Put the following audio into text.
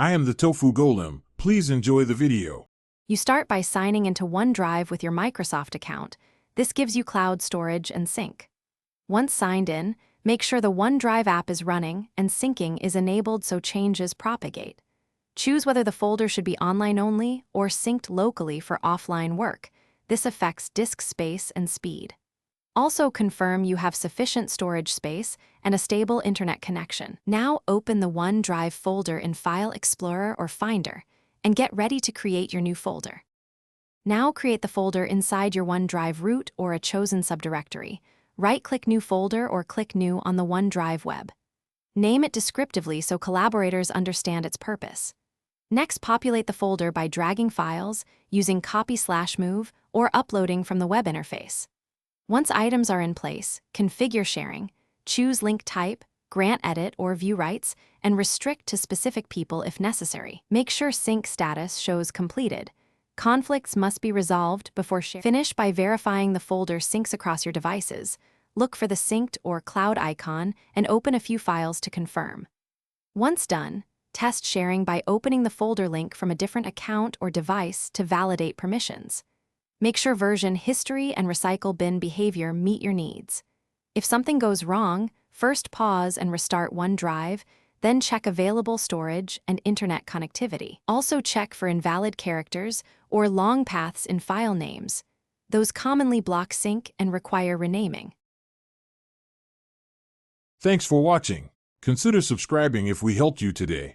I am the Tofu Golem. Please enjoy the video. You start by signing into OneDrive with your Microsoft account. This gives you cloud storage and sync. Once signed in, make sure the OneDrive app is running and syncing is enabled so changes propagate. Choose whether the folder should be online only or synced locally for offline work. This affects disk space and speed. Also confirm you have sufficient storage space and a stable internet connection. Now open the OneDrive folder in File Explorer or Finder and get ready to create your new folder. Now create the folder inside your OneDrive root or a chosen subdirectory. Right-click New Folder or click New on the OneDrive web. Name it descriptively so collaborators understand its purpose. Next, populate the folder by dragging files, using copy/move, or uploading from the web interface. Once items are in place, configure sharing, choose link type, grant edit or view rights, and restrict to specific people if necessary. Make sure sync status shows completed. Conflicts must be resolved before sharing. Finish by verifying the folder syncs across your devices. Look for the synced or cloud icon and open a few files to confirm. Once done, test sharing by opening the folder link from a different account or device to validate permissions. Make sure version history and recycle bin behavior meet your needs. If something goes wrong, first pause and restart OneDrive, then check available storage and internet connectivity. Also check for invalid characters or long paths in file names. Those commonly block sync and require renaming. Thanks for watching. Consider subscribing if we helped you today.